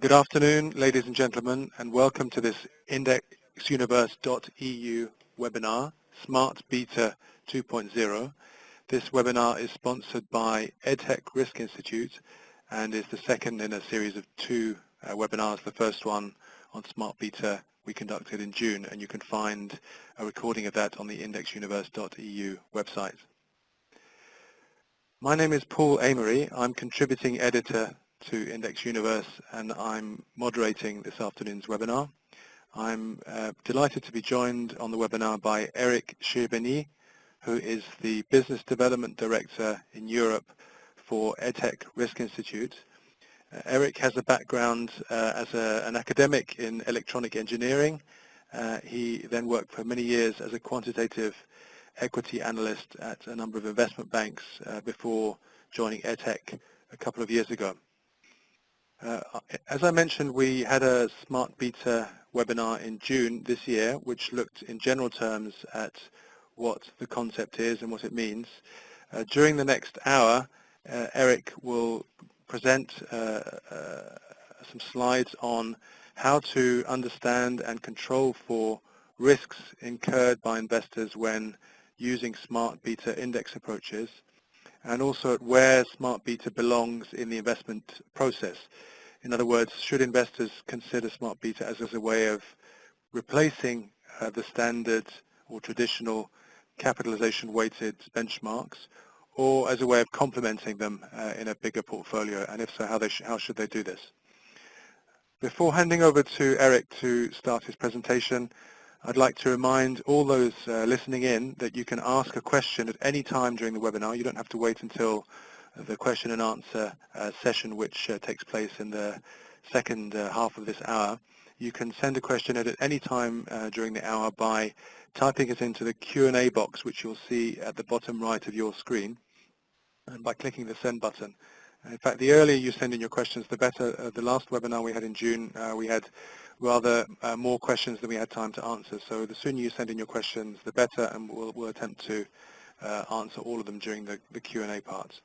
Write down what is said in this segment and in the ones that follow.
Good afternoon, ladies and gentlemen, and welcome to this Indexuniverse.eu webinar, Smart Beta 2.0. This webinar is sponsored by Edhec-Risk Institute and is the second in a series of two webinars. The first one on Smart Beta we conducted in June, and you can find a recording of that on the Indexuniverse.eu website. My name is Paul Amery. I'm contributing editor to Index Universe, and I'm moderating this afternoon's webinar. I'm delighted to be joined on the webinar by Eric Shirbini, who is the Business Development Director in Europe for Edhec-Risk Institute. Eric has a background as an academic in electronic engineering. He then worked for many years as a quantitative equity analyst at a number of investment banks before joining Edhec a couple of years ago. As I mentioned, we had a Smart Beta webinar in June this year, which looked in general terms at what the concept is and what it means. During the next hour, Eric will present some slides on how to understand and control for risks incurred by investors when using Smart Beta index approaches, and also at where Smart Beta belongs in the investment process. In other words, should investors consider Smart Beta as a way of replacing the standard or traditional capitalization-weighted benchmarks, or as a way of complementing them in a bigger portfolio, and if so, how should they do this? Before handing over to Eric to start his presentation, I'd like to remind all those listening in that you can ask a question at any time during the webinar. You don't have to wait until the question and answer session, which takes place in the second half of this hour. You can send a question at any time during the hour by typing it into the Q&A box, which you'll see at the bottom right of your screen, and by clicking the send button. In fact, the earlier you send in your questions, the better. The last webinar we had in June, we had rather more questions than we had time to answer. So the sooner you send in your questions, the better, and we'll attempt to answer all of them during the Q&A part.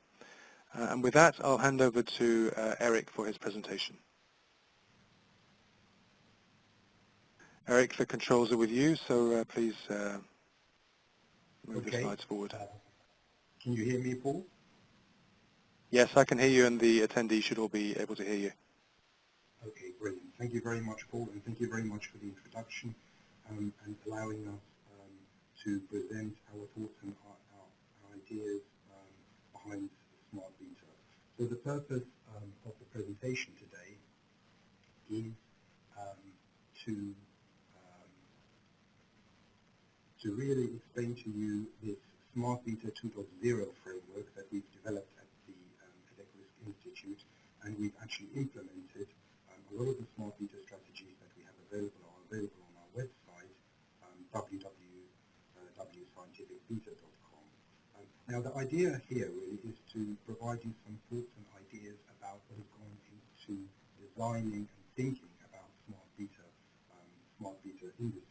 And with that, I'll hand over to Eric for his presentation. Eric, the controls are with you, so please move the slides forward. Can you hear me, Paul? Yes, I can hear you, and the attendees should all be able to hear you. Okay, brilliant. Thank you very much, Paul, and thank you very much for the introduction and allowing us to present our thoughts and our ideas behind Smart Beta. So the purpose of the presentation today is to really explain to you this Smart Beta 2.0 framework that we've developed at the Edhec-Risk Institute, and we've actually implemented a lot of the Smart Beta strategies that we have available on our website, www.scientificbeta.com. Now, the idea here really is to provide you some thoughts and ideas about what has gone into designing and thinking about Smart Beta indices.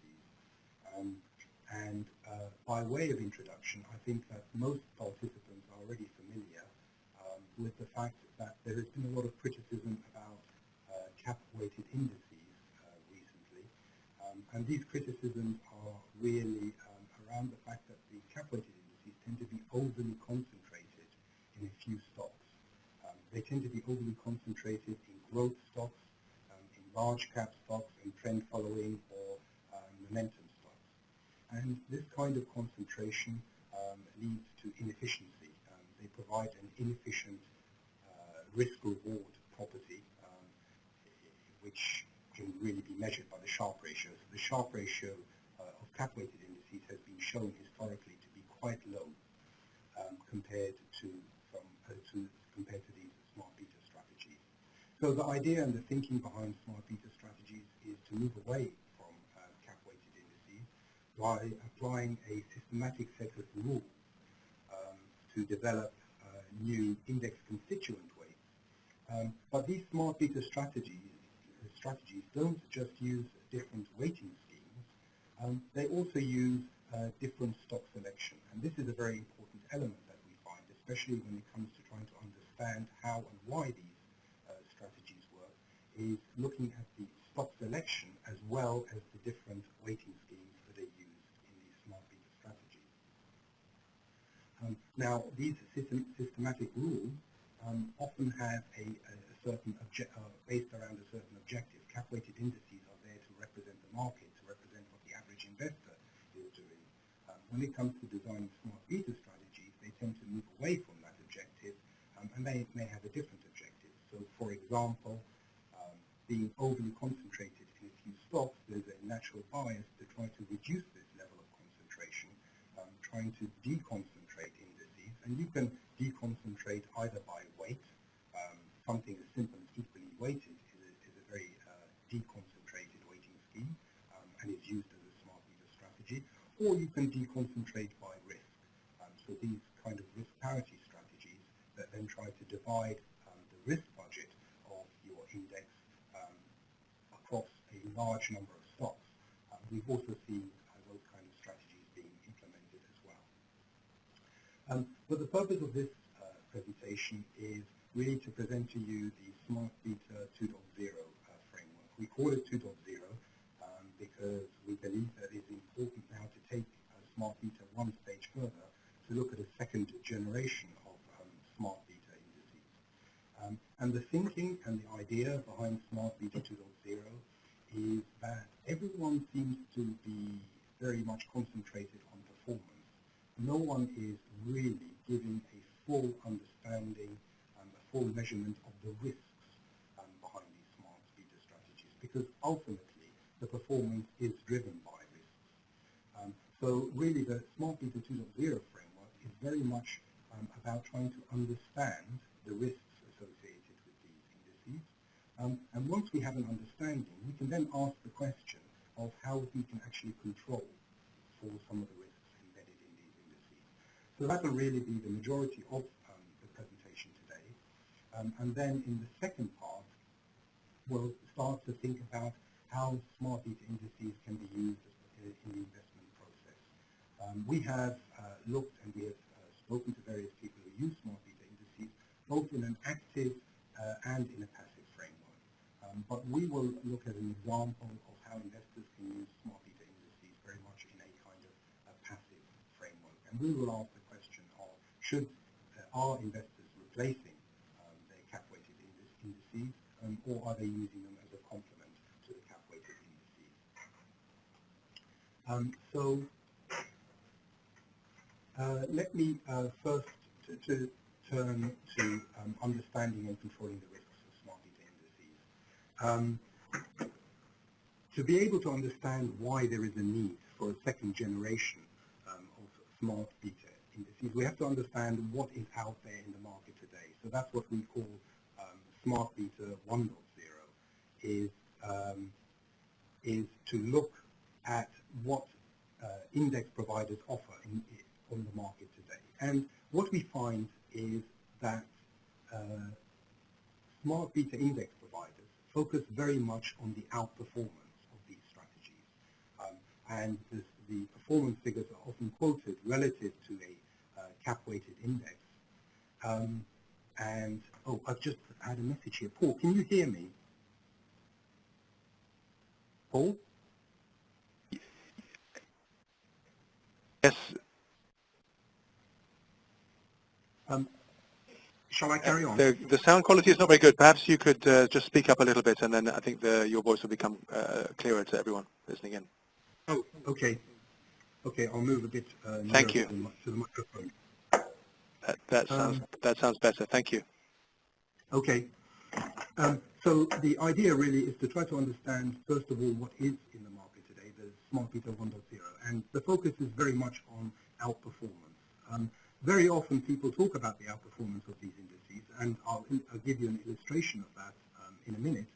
By way of introduction, I think that most participants are already familiar with the fact that there has been a lot of criticism about cap-weighted indices recently, and these criticisms are really around the fact that the cap-weighted indices tend to be overly concentrated in a few stocks. They tend to be overly concentrated in growth stocks, in large cap stocks, in trend following or momentum stocks. And this kind of concentration leads to inefficiency. They provide an inefficient risk-reward property, which can really be measured by the Sharpe ratio. So the Sharpe ratio of cap-weighted indices has been shown historically to be quite low compared to these Smart Beta strategies. So the idea and the thinking behind Smart Beta strategies is to move away from cap-weighted indices by applying a systematic set of rules to develop new index constituent weights. But these Smart Beta strategies don't just use different weighting schemes, they also use different stock selection. And this is a very important element that we find, especially when it comes to trying to understand how and why these strategies work is looking at the stock selection as well as the different weighting schemes that are used in these smart beta strategies. Now, these systematic rules often have a certain based around a certain objective. Cap-weighted indices are there to represent the market, to represent what the average investor is doing. When it comes to designing smart beta strategies, they tend to move away from that objective, and they may have a different objective. So, for example, being overly concentrated in a few stocks, there's a natural bias to try to reduce this level of concentration, trying to deconcentrate indices, and you can deconcentrate either by weight. Something as simple as equally weighted is a very deconcentrated weighting scheme and is used as a smart beta strategy, or you can deconcentrate by risk. So these kind of risk parity strategies that then try to divide the risk budget of your index across a large number of stocks. We've also seen those kind of strategies being implemented as well. But the purpose of this presentation is really to present to you the Smart Beta 2.0 framework. We call it 2.0 because we believe that it's important now to take Smart Beta one stage further to look at a second generation of Smart Beta indices. And the thinking and the idea behind Smart Beta 2.0 is that everyone seems to be very much concentrated on performance. No one is really giving a full understanding, a full measurement of the risks behind these smart beta strategies, because ultimately the performance is driven by risks. So really the Smart Beta 2.0 framework is very much about trying to understand the risks associated with these indices. And once we have an understanding, we can then ask the question of how we can actually control for some of the risks embedded in these indices. So that will really be the majority of the presentation today. And then in the second part, we'll start to think about how smart beta indices can be used in the investment process. We have looked and we have spoken to various people who use smart beta indices, both in an active and in a passive framework. But we will look at an example of how investors can use smart beta indices very much in a kind of a passive framework. And we will ask the question of, are investors replacing their cap-weighted indices, or are they using them as a complement to the cap-weighted indices? Let me first turn to understanding and controlling the risks of smart beta indices. To be able to understand why there is a need for a second generation of smart beta indices, we have to understand what is out there in the market today. So that's what we call Smart Beta 1.0, is to look at what index providers offer on the market today. And what we find is that smart beta index providers focus very much on the outperformance of these strategies. And the performance figures are often quoted relative to a cap-weighted index. I've just had a message here. Paul, can you hear me? Paul? Yes. Shall I carry on? The sound quality is not very good. Perhaps you could just speak up a little bit, and then I think your voice will become clearer to everyone listening in. Oh, okay. Okay, I'll move a bit Thank you. to the microphone. That sounds better. Thank you. Okay. So the idea really is to try to understand, first of all, what is in the market today, the Smart Beta 1.0, and the focus is very much on outperformance. Very often people talk about the outperformance of these indices, and I'll give you an illustration of that in a minute,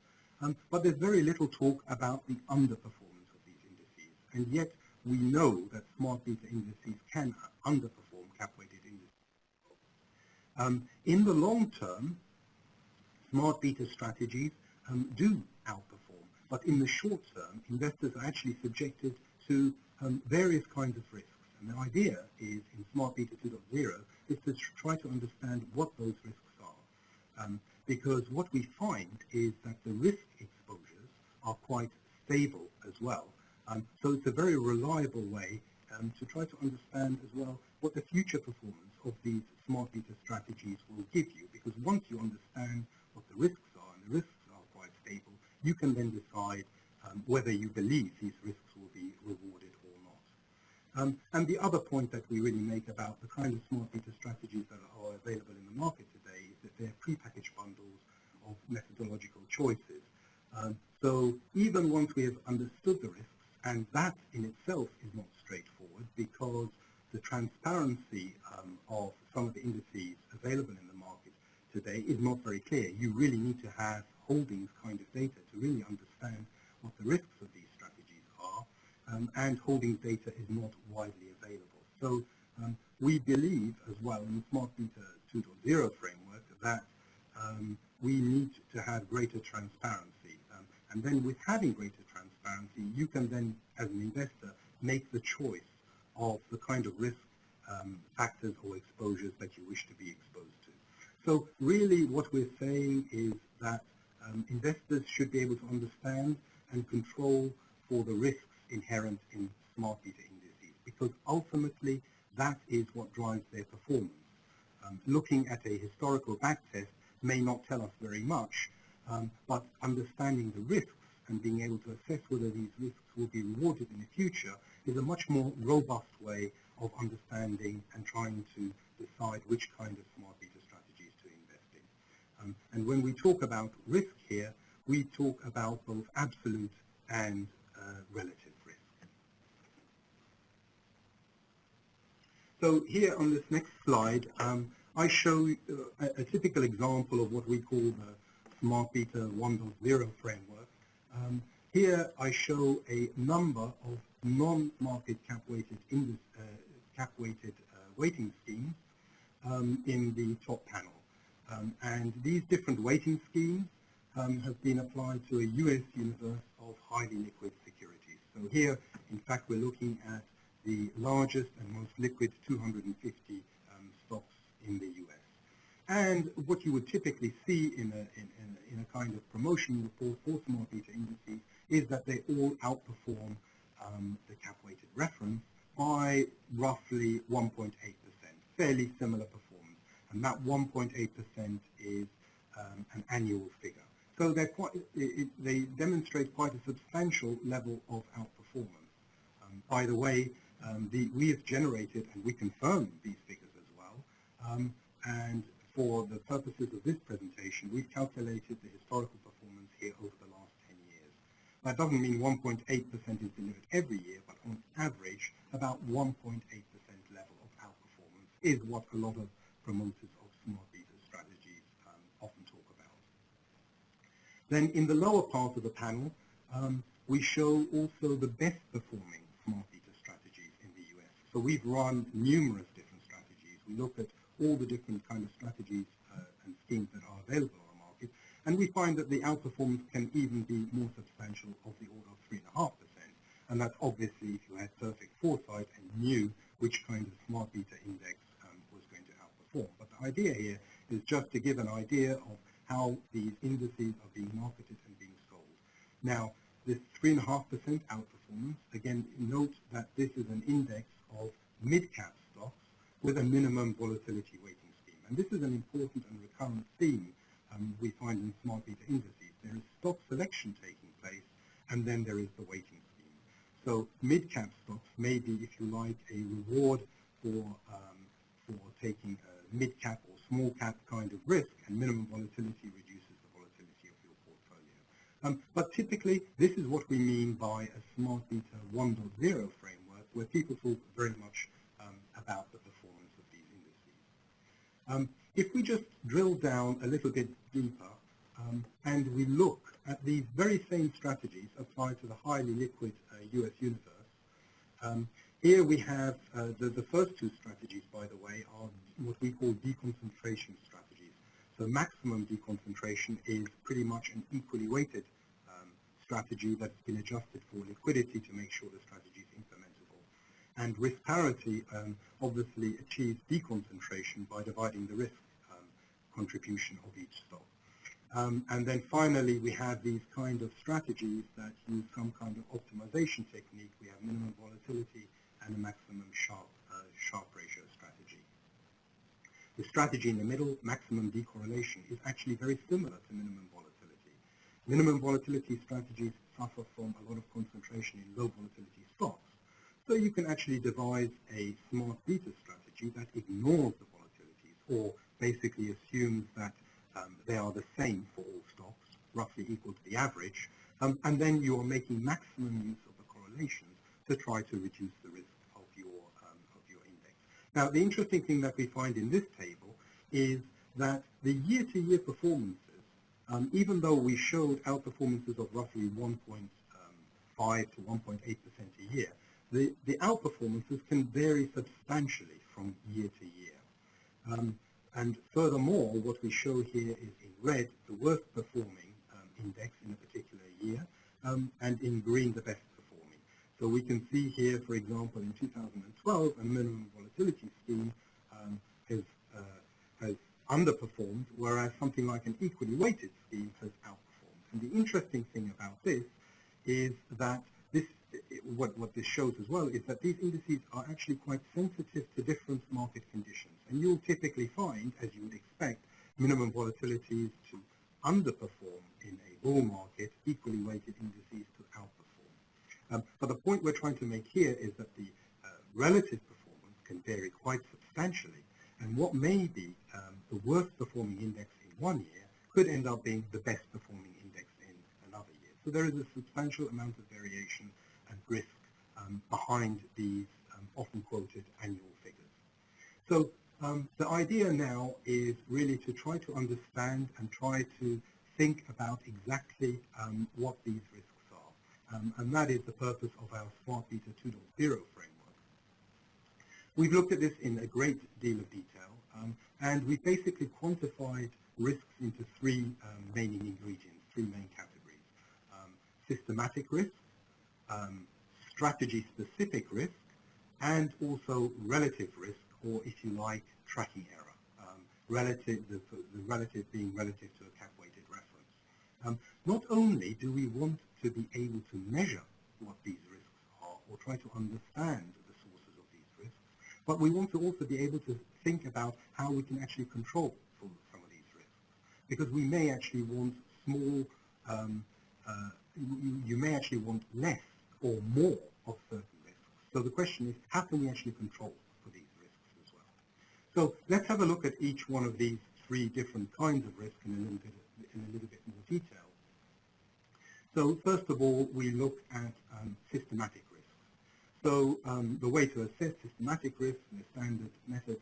but there's very little talk about the underperformance of these indices, and yet we know that smart beta indices can underperform cap-weighted indices. In the long term, smart beta strategies do outperform, but in the short term, investors are actually subjected to various kinds of risks. And the idea is, in Smart Beta 2.0, is to try to understand what those risks are. because what we find is that the risk exposures are quite stable as well. So it's a very reliable way to try to understand as well what the future performance of these smart beta strategies will give you, because once you understand what the risks are, and the risks are quite stable, you can then decide whether you believe these risks will be rewarded or not. And the other point that we really make about the kind of smart beta strategies that are available in the market today is that they're prepackaged bundles of methodological choices. So even once we have understood the risks, and that in itself is not straightforward because the transparency of some of the indices available in the market today is not very clear. You really need to have holdings kind of data to really understand what the risks of these strategies are, and holdings data is not widely available. So we believe as well in the Smart Beta 2.0 framework that we need to have greater transparency. And then with having greater transparency, you can then, as an investor, make the choice of the kind of risk factors or exposures that you wish to be exposed to. So really what we're saying is that investors should be able to understand and control for the risks inherent in smart beta indices, because ultimately that is what drives their performance. Looking at a historical backtest may not tell us very much, but understanding the risks and being able to assess whether these risks will be rewarded in the future is a much more robust way of understanding and trying to decide which kind of smart beta strategies to invest in. And when we talk about risk here, we talk about both absolute and relative risk. So here on this next slide, I show a typical example of what we call the Smart Beta 1.0 framework. Here I show a number of non-market cap-weighted weighting schemes in the top panel. And these different weighting schemes have been applied to a US universe of highly liquid securities. So here, in fact, we're looking at the largest and most liquid 250 stocks in the US. And what you would typically see in a kind of promotion report for smart beta indices is that they all outperform the cap-weighted reference by roughly 1.8%, fairly similar performance. And that 1.8% is an annual figure. So they demonstrate quite a substantial level of outperformance. By the way, we have generated and we confirm these figures as well. And for the purposes of this presentation, we've calculated the historical performance here over the last 10 years. That doesn't mean 1.8% is delivered every year, but on average, about 1.8% level of outperformance is what a lot of promoters of smart beta strategies often talk about. Then in the lower part of the panel, we show also the best performing smart beta strategies in the US. So we've run numerous different strategies. We look at all the different kind of strategies and schemes that are available on the market, and we find that the outperformance can even be more substantial, of the order of 3.5%. And that's obviously if you had perfect foresight and knew which kind of smart beta index was going to outperform. But the idea here is just to give an idea of how these indices are being marketed and being sold. Now, this 3.5% outperformance, again, note that this is an index of mid-cap stocks with a minimum volatility weighting scheme. And this is an important and recurrent theme we find in smart beta indices. There is stock selection taking place, and then there is the weighting scheme. So mid-cap stocks may be, if you like, a reward for taking a mid-cap or small-cap kind of risk, and minimum volatility reduces the volatility of your portfolio. But typically, this is what we mean by a smart beta 1.0 framework, where people talk very much about the performance of these indices. If we just drill down a little bit deeper and we look at these very same strategies applied to the highly liquid US universe, here we have the first two strategies, by the way, are what we call deconcentration strategies. So maximum deconcentration is pretty much an equally weighted strategy that's been adjusted for liquidity to make sure the strategy is implementable. And risk parity obviously achieves deconcentration by dividing the risk contribution of each stock. And then finally, we have these kind of strategies that use some kind of optimization technique. We have minimum volatility and a maximum sharp ratio strategy. The strategy in the middle, maximum decorrelation, is actually very similar to minimum volatility. Minimum volatility strategies suffer from a lot of concentration in low volatility stocks. So you can actually devise a smart beta strategy that ignores the volatilities, or basically assumes that they are the same for all stocks, roughly equal to the average, and then you are making maximum use of the correlations to try to reduce the risk of your index. Now, the interesting thing that we find in this table is that the year-to-year performances, even though we showed outperformances of roughly 1.5 to 1.8% a year, the outperformances can vary substantially from year to year. And furthermore, what we show here is in red the worst performing index in a particular year, and in green the best performing. So we can see here, for example, in 2012, a minimum volatility scheme has underperformed, whereas something like an equally weighted scheme has outperformed. And the interesting thing about this is that what this shows as well is that these indices are actually quite sensitive to different market conditions. And you'll typically find, as you would expect, minimum volatilities to underperform in a bull market, equally weighted indices to outperform. But the point we're trying to make here is that the relative performance can vary quite substantially, and what may be the worst performing index in one year could end up being the best performing index in another year. So there is a substantial amount of variation and risk behind these often quoted annual figures. So the idea now is really to try to understand and try to think about exactly what these risks are. And that is the purpose of our Smart Beta 2.0 framework. We've looked at this in a great deal of detail, and we basically quantified risks into three main ingredients, three main categories. Systematic risk, strategy-specific risk, and also relative risk, or if you like, tracking error, the relative being relative to a cap-weighted reference. Not only do we want to be able to measure what these risks are, or try to understand the sources of these risks, but we want to also be able to think about how we can actually control some of these risks. Because we may actually want small, you may actually want less or more of certain risks. So the question is, how can we actually control for these risks as well? So let's have a look at each one of these three different kinds of risk in a little bit more detail. So first of all, we look at systematic risks. So the way to assess systematic risks, and the standard methods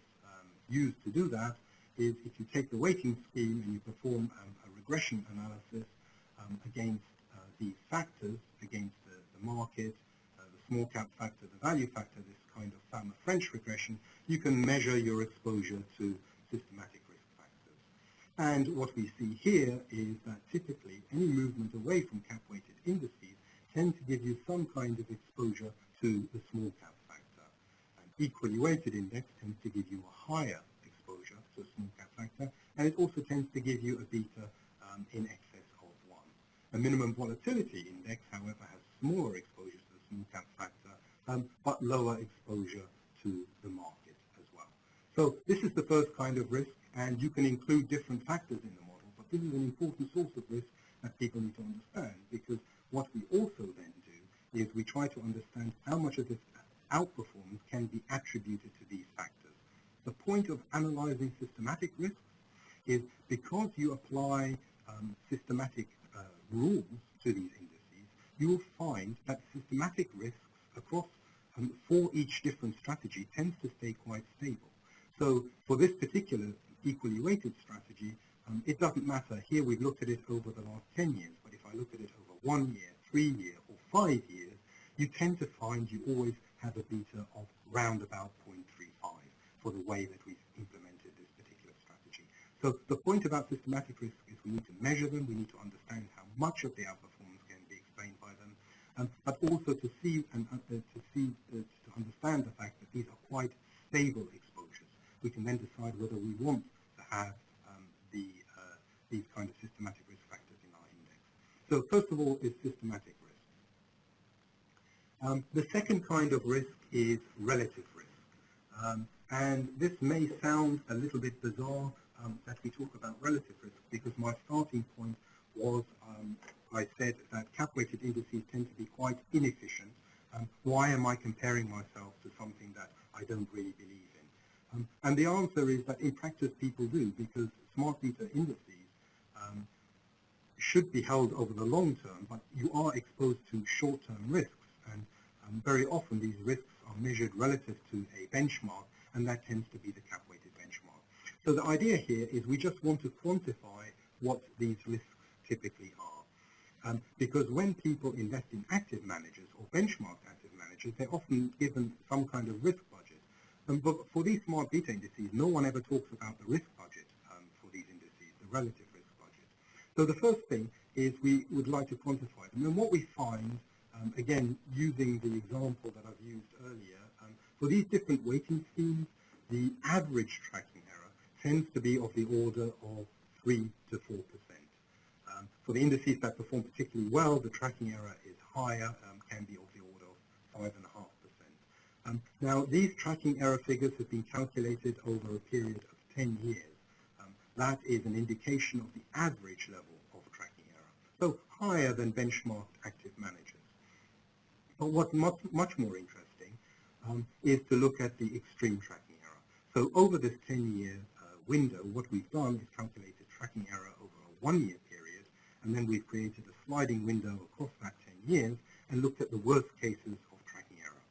used to do that, is if you take the weighting scheme and you perform a regression analysis against these factors, against the market, the small cap factor, the value factor, this kind of famous French regression, you can measure your exposure to systematic risk factors. And what we see here is that typically any movement away from cap-weighted indices tend to give you some kind of exposure to the small cap factor. An equally weighted index tends to give you a higher exposure to a small cap factor, and it also tends to give you a beta in excess of 1. A minimum volatility index, however, has smaller exposure to the small cap factor, but lower exposure to the market as well. So this is the first kind of risk, and you can include different factors in the model, but this is an important source of risk that people need to understand, because what we also then do is we try to understand how much of this outperformance can be attributed to these factors. The point of analyzing systematic risks is because you apply systematic rules to these indices, you will find that systematic risks across for each different strategy tends to stay quite stable. So for this particular equally weighted strategy, it doesn't matter. Here we've looked at it over the last 10 years, but if I look at it over 1 year, 3 year, or 5 years, you tend to find you always have a beta of round about 0.35 for the way that we've implemented this particular strategy. So the point about systematic risk is we need to measure them, we need to understand how much of the outperformance can be explained by them, but also to see and to understand the fact that these are quite stable exposures. We can then decide whether we want to have these kind of systematic risk factors in our index. So first of all is systematic risk. The second kind of risk is relative risk. And this may sound a little bit bizarre that we talk about relative risk, because my starting point was I said that cap-weighted indices tend to be quite inefficient. Why am I comparing myself to something that I don't really believe in? And the answer is that in practice people do, because smart beta indices should be held over the long term, but you are exposed to short-term risks, and very often these risks are measured relative to a benchmark, and that tends to be the cap-weighted benchmark. So the idea here is we just want to quantify what these risks typically are. Because when people invest in active managers or benchmarked active managers, they're often given some kind of risk budget. But for these smart beta indices, no one ever talks about the risk budget for these indices, the relative risk budget. So the first thing is we would like to quantify them. And what we find, again, using the example that I've used earlier, for these different weighting schemes, the average tracking error tends to be of the order of 3 to 4%. For the indices that perform particularly well, the tracking error is higher, can be of the order of 5.5%. Now, these tracking error figures have been calculated over a period of 10 years. That is an indication of the average level of tracking error, so higher than benchmarked active managers. But what's much more interesting is to look at the extreme tracking error. So over this 10-year window, what we've done is calculated tracking error over a 1-year period, and then we've created a sliding window across that 10 years and looked at the worst cases of tracking error,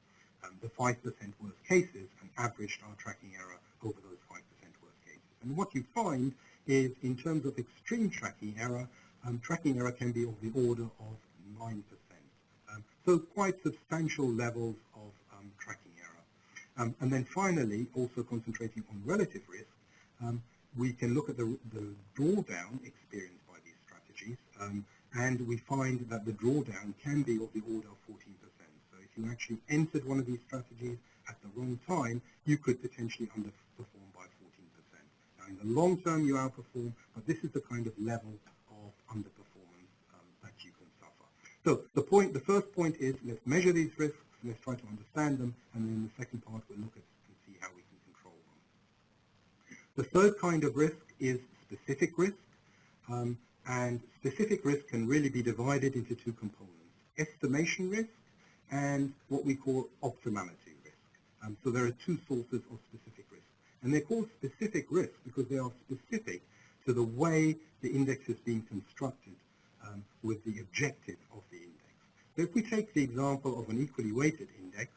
the 5% worst cases, and averaged our tracking error over those 5% worst cases. And what you find is, in terms of extreme tracking error can be of the order of 9%. So quite substantial levels of tracking error. And then finally, also concentrating on relative risk, we can look at the drawdown experienced by these strategies, and we find that the drawdown can be of the order of 14%. So if you actually entered one of these strategies at the wrong time, you could potentially underperform by 14%. Now, in the long term, you outperform, but this is the kind of level of underperformance that you can suffer. So the first point is, let's measure these risks, let's try to understand them, and then the second part we'll look at and see how we can control them. The third kind of risk is specific risk, and specific risk can really be divided into two components: estimation risk and what we call optimality risk. So there are two sources of specific risk, and they're called specific risk because they are specific to the way the index is being constructed with the objective of the index. So if we take the example of an equally weighted index,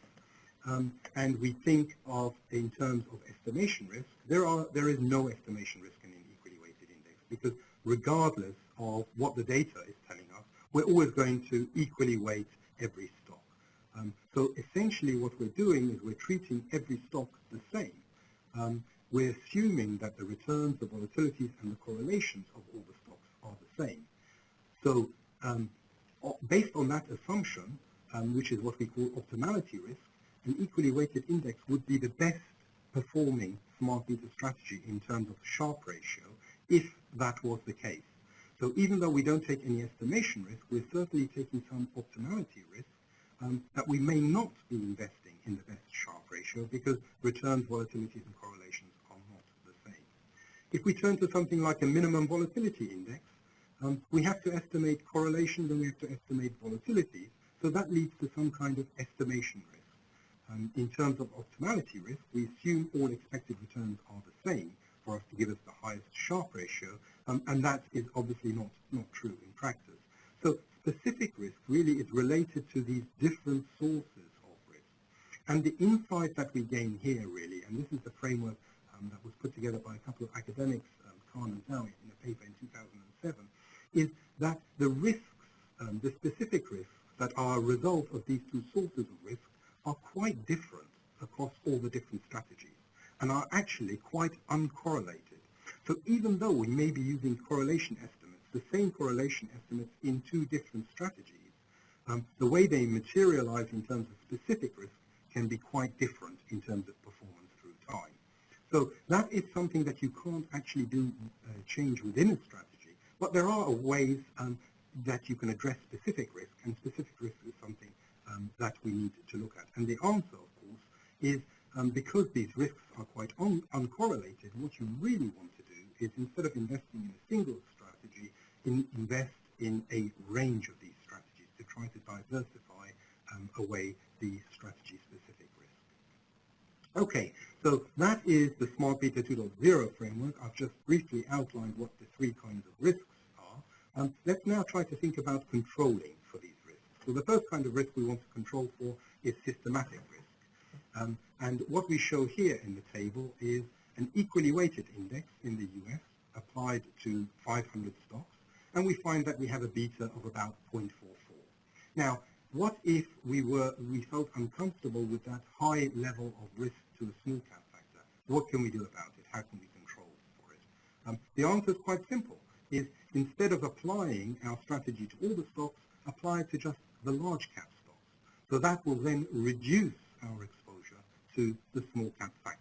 and we think of in terms of estimation risk, there is no estimation risk in an equally weighted index, because regardless of what the data is telling us, we're always going to equally weight every stock. So essentially what we're doing is we're treating every stock the same. We're assuming that the returns, the volatilities, and the correlations of all the stocks are the same. So based on that assumption, which is what we call optimality risk, an equally weighted index would be the best performing smart beta strategy in terms of Sharpe ratio, if that was the case. So even though we don't take any estimation risk, we're certainly taking some optimality risk that we may not be investing in the best Sharpe ratio, because returns, volatilities, and correlations are not the same. If we turn to something like a minimum volatility index, we have to estimate correlations and we have to estimate volatility, so that leads to some kind of estimation risk. In terms of optimality risk, we assume all expected returns are the same for us to give us the highest Sharpe ratio, and that is obviously not true in practice. So specific risk really is related to these different sources of risk. And the insight that we gain here really, and this is the framework that was put together by a couple of academics, Khan and Zhao, in a paper in 2007, is that the risks, the specific risks that are a result of these two sources of risk are quite different across all the different strategies and are actually quite uncorrelated. So even though we may be using correlation estimates, the same correlation estimates in two different strategies, the way they materialize in terms of specific risk can be quite different in terms of performance through time. So that is something that you can't actually do change within a strategy, But there are ways that you can address specific risk, and specific risk is something that we need to look at. And the answer, of course, is because these risks are quite uncorrelated, what you really want to do is, instead of investing in a single strategy, invest in a range of these strategies to try to diversify away the strategy-specific risk. Okay, so that is the Smart Beta 2.0 framework. I've just briefly outlined what the three kinds of risks are. Let's now try to think about controlling for these risks. So the first kind of risk we want to control for is systematic risk. And what we show here in the table is an equally weighted index in the US applied to 500 stocks, and we find that we have a beta of about 0.44. Now, what if we felt uncomfortable with that high level of risk to a small cap factor? What can we do about it? How can we control for it? The answer is quite simple, is instead of applying our strategy to all the stocks, apply it to just the large cap stocks. So that will then reduce our exposure to the small cap factor.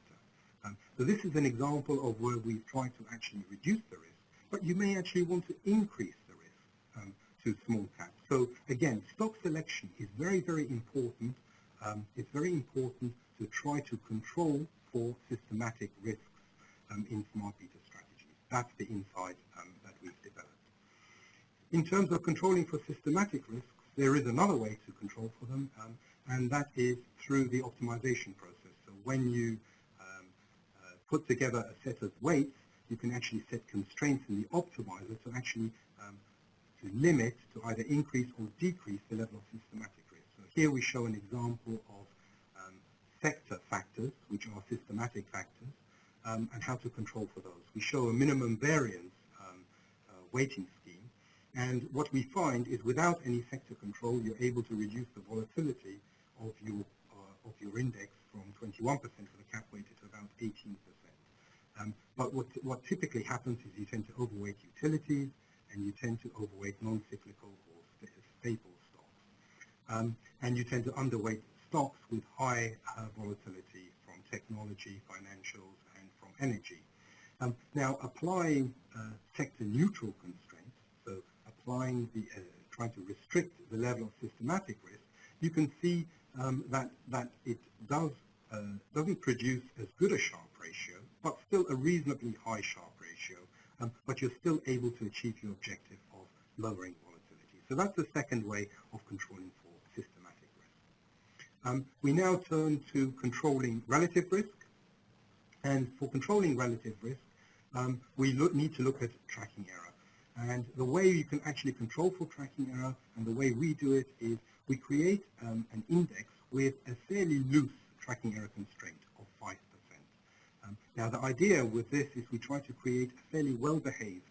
So this is an example of where we've tried to actually reduce the risk, but you may actually want to increase the risk to small cap. So again, stock selection is very, very important. It's very important to try to control for systematic risks in smart beta strategies. That's the insight that we've developed. In terms of controlling for systematic risks, there is another way to control for them, and that is through the optimization process. So when you put together a set of weights, you can actually set constraints in the optimizer to actually to limit, to either increase or decrease the level of systematic risk. So here we show an example of sector factors, which are systematic factors, and how to control for those. We show a minimum variance weighting scheme, and what we find is without any sector control, you're able to reduce the volatility of your index from 21% for the cap weighted to about 18%. But what typically happens is you tend to overweight utilities, and you tend to overweight non-cyclical or staple stocks. And you tend to underweight stocks with high volatility from technology, financials, and from energy. Now, applying sector-neutral constraints, so applying trying to restrict the level of systematic risk, you can see that it doesn't produce as good a Sharpe ratio, but still a reasonably high Sharpe ratio, but you're still able to achieve your objective of lowering volatility. So that's the second way of controlling for systematic risk. We now turn to controlling relative risk, and for controlling relative risk, we need to look at tracking error. And the way you can actually control for tracking error, and the way we do it, is we create an index with a fairly loose tracking error constraint of 5%. Now, the idea with this is we try to create a fairly well-behaved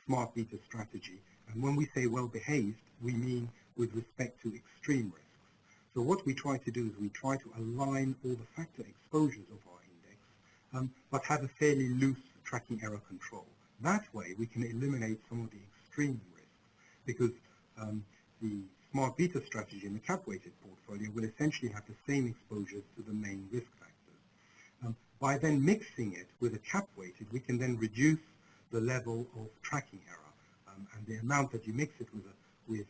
smart beta strategy. And when we say well-behaved, we mean with respect to extreme risks. So what we try to do is we try to align all the factor exposures of our index, but have a fairly loose tracking error control. That way, we can eliminate some of the extreme risks, because the smart beta strategy in the cap-weighted portfolio will essentially have the same exposures to the main risk factors. By then mixing it with a cap-weighted, we can then reduce the level of tracking error, and the amount that you mix it with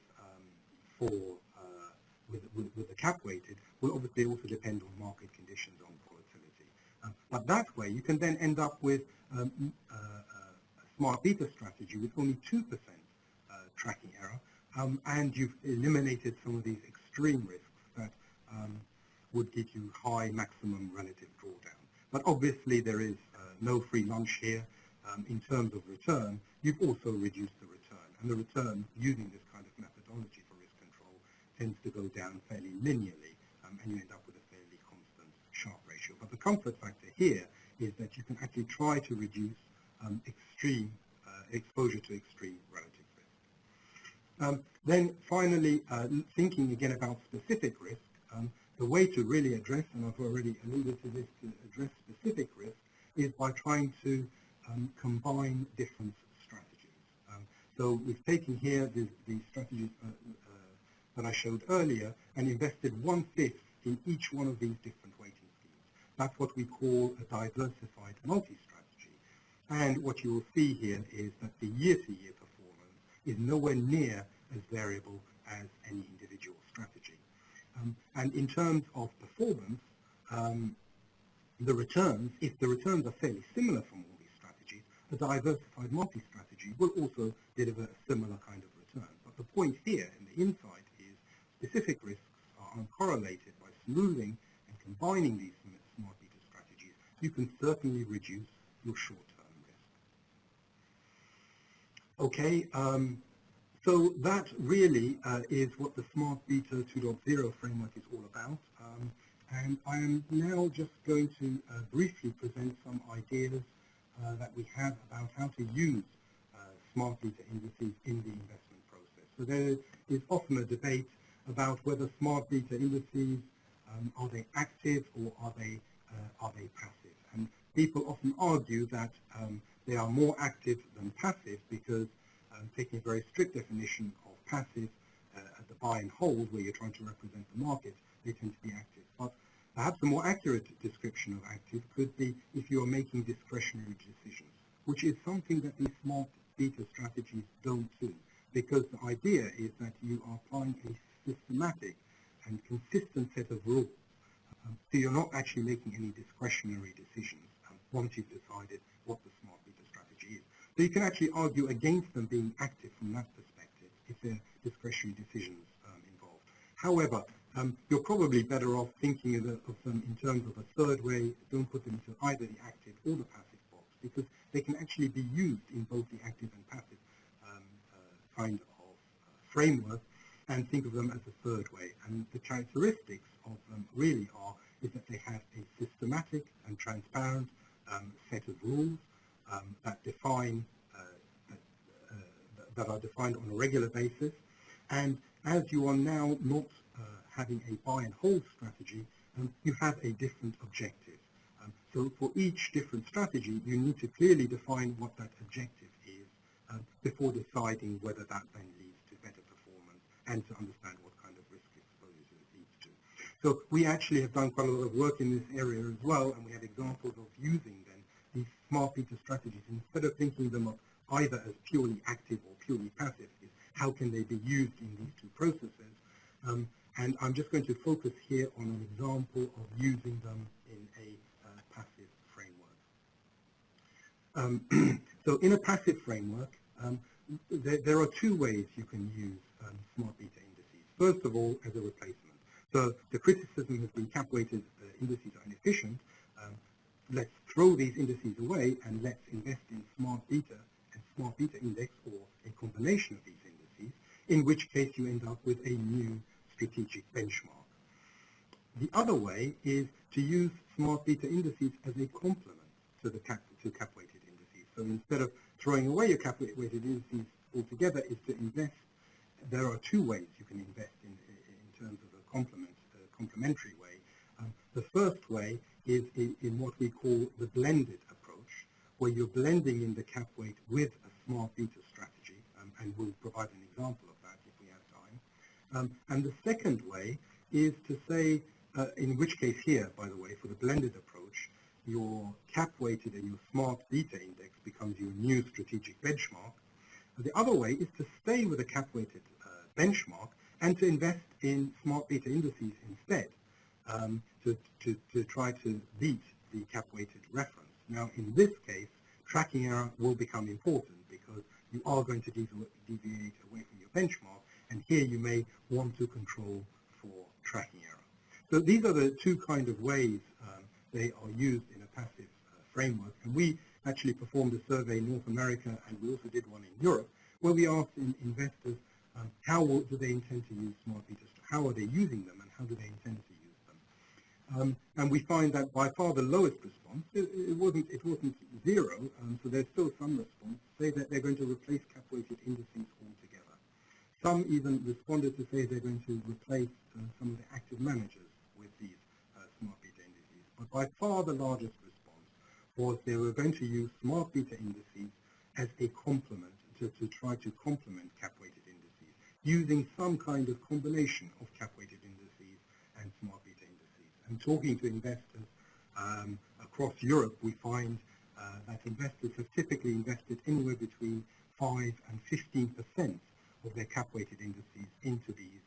the cap-weighted will obviously also depend on market conditions, on volatility. But that way, you can then end up with a smart beta strategy with only 2% tracking error, and you've eliminated some of these extreme risks that would give you high maximum relative drawdown. But obviously there is no free lunch here. In terms of return, you've also reduced the return, and the return using this kind of methodology for risk control tends to go down fairly linearly, and you end up with a fairly constant Sharpe ratio. But the comfort factor here is that you can actually try to reduce extreme exposure to extreme relative risk. Then finally, thinking again about specific risk, the way to really address, and I've already alluded to this, to address specific risk is by trying to combine different strategies. So we've taken here the strategies that I showed earlier and invested 1/5 in each one of these different weighting schemes. That's what we call a diversified multi-strategy. And what you will see here is that the year-to-year performance is nowhere near as variable as any individual strategy. And in terms of performance, the returns, if the returns are fairly similar from all these strategies, a diversified multi-strategy will also deliver a similar kind of return. But the point here in the insight is specific risks are uncorrelated. By smoothing and combining these smart beta strategies, you can certainly reduce your short-term risk. Okay, so that really is what the Smart Beta 2.0 framework is all about. And I am now just going to briefly present some ideas that we have about how to use smart beta indices in the investment process. So there is often a debate about whether smart beta indices are they active or are they passive. And people often argue that they are more active than passive because, taking a very strict definition of passive at the buy and hold, where you're trying to represent the market, they tend to be active. But perhaps a more accurate description of active could be if you are making discretionary decisions, which is something that these smart beta strategies don't do, because the idea is that you are applying a systematic and consistent set of rules. So you're not actually making any discretionary decisions once you've decided what the smart beta strategy is. So you can actually argue against them being active from that perspective if there are discretionary decisions involved. However, you're probably better off thinking of them in terms of a third way. Don't put them into either the active or the passive box, because they can actually be used in both the active and passive kind of framework, and think of them as a third way. And the characteristics of them really is that they have a systematic and transparent set of rules that are defined on a regular basis. And as you are now not having a buy and hold strategy, you have a different objective. So for each different strategy, you need to clearly define what that objective is before deciding whether that then leads to better performance and to understand what kind of risk exposure it leads to. So we actually have done quite a lot of work in this area as well, and we have examples of using then these smart beta strategies. Instead of thinking them of either as purely active or purely passive, is how can they be used in these two processes? And I'm just going to focus here on an example of using them in a passive framework. So in a passive framework, there are two ways you can use smart beta indices. First of all, as a replacement. So the criticism has been cap-weighted indices are inefficient. Let's throw these indices away and let's invest in smart beta and smart beta index, or a combination of these indices, in which case you end up with a new strategic benchmark. The other way is to use smart beta indices as a complement to the cap-weighted indices. So instead of throwing away your cap-weighted indices altogether, is to invest. There are two ways you can invest in terms of a complementary way. The first way is in what we call the blended approach, where you're blending in the cap weight with a smart beta strategy, and we'll provide an example of that if we have time. And the second way is to say, in which case here, by the way, for the blended approach, your cap-weighted and your smart beta index becomes your new strategic benchmark. The other way is to stay with a cap-weighted benchmark and to invest in smart beta indices instead, to try to beat the cap-weighted reference. Now, in this case, tracking error will become important because you are going to deviate away from your benchmark, and here you may want to control for tracking error. So these are the two kind of ways they are used in a passive framework. And we actually performed a survey in North America, and we also did one in Europe, where we asked investors how do they intend to use smart betas, how are they using them, and how do they intend to use them. And we find that by far the lowest response, it wasn't zero, so there's still some response, say that they're going to replace cap-weighted indices altogether. Some even responded to say they're going to replace some of the active managers with these smart beta indices. But by far the largest response was they were going to use smart beta indices as a complement, to try to complement cap-weighted indices, using some kind of combination of cap-weighted indices and smart beta indices. And talking to investors across Europe, we find that investors have typically invested anywhere between 5 and 15% of their cap-weighted indices into these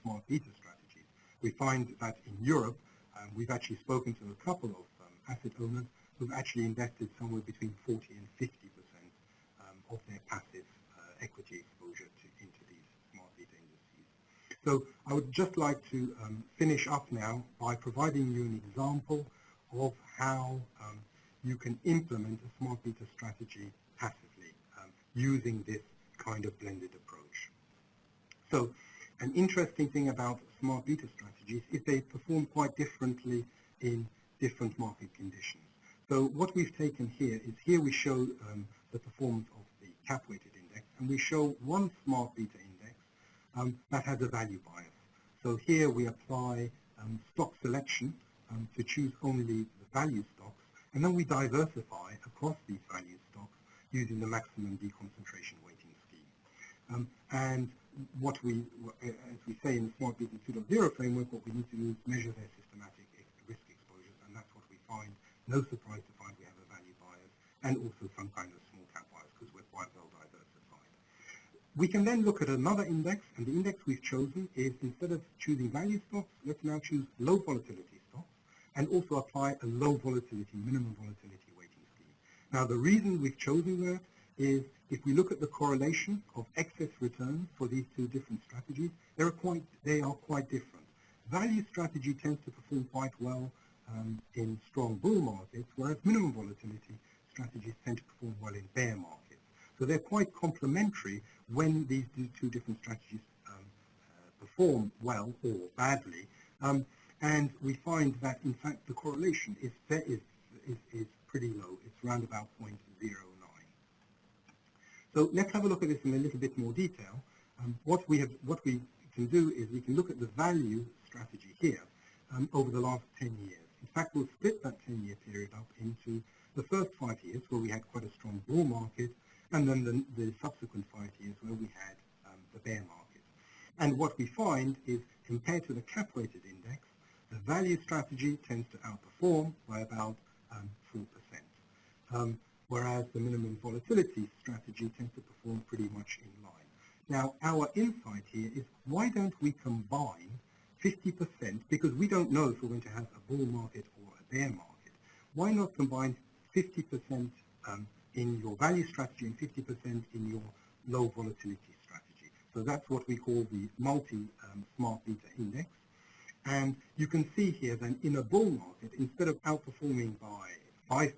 smart beta strategies. We find that in Europe, we've actually spoken to a couple of asset owners who've actually invested somewhere between 40 and 50% of their passive equity exposure into these smart beta indices. So I would just like to finish up now by providing you an example of how you can implement a smart beta strategy passively using this kind of blended approach. So an interesting thing about smart beta strategies is they perform quite differently in different market conditions. So what we've taken here is we show the performance of the cap-weighted index, and we show one smart beta index that has a value bias. So here we apply stock selection to choose only the value stocks, and then we diversify across these value stocks using the maximum deconcentration weighting scheme. And what as we say in the Smart Beta 2.0 framework, what we need to do is measure their systematic risk exposures, and that's what we find. No surprise to find we have a value bias and also some kind of small cap bias because we're quite well diversified. We can then look at another index, and the index we've chosen is, instead of choosing value stocks, let's now choose low volatility stocks and also apply a low volatility, minimum volatility weighting scheme. Now the reason we've chosen that is if we look at the correlation of excess returns for these two different strategies, they are quite different. Value strategy tends to perform quite well in strong bull markets, whereas minimum volatility strategies tend to perform well in bear markets. So they're quite complementary when these two different strategies perform well or badly. And we find that, in fact, the correlation is pretty low. It's around about 0.09. So let's have a look at this in a little bit more detail. What we can do is we can look at the value strategy here over the last 10 years. In fact, we'll split that 10-year period up into the first 5 years where we had quite a strong bull market, and then the subsequent 5 years where we had the bear market. And what we find is, compared to the cap-weighted index, the value strategy tends to outperform by about 4%. Whereas the minimum volatility strategy tends to perform pretty much in line. Now, our insight here is, why don't we combine 50%, because we don't know if we're going to have a bull market or a bear market. Why not combine 50% in your value strategy and 50% in your low volatility strategy? So that's what we call the multi-smart beta index. And you can see here that in a bull market, instead of outperforming by 5%,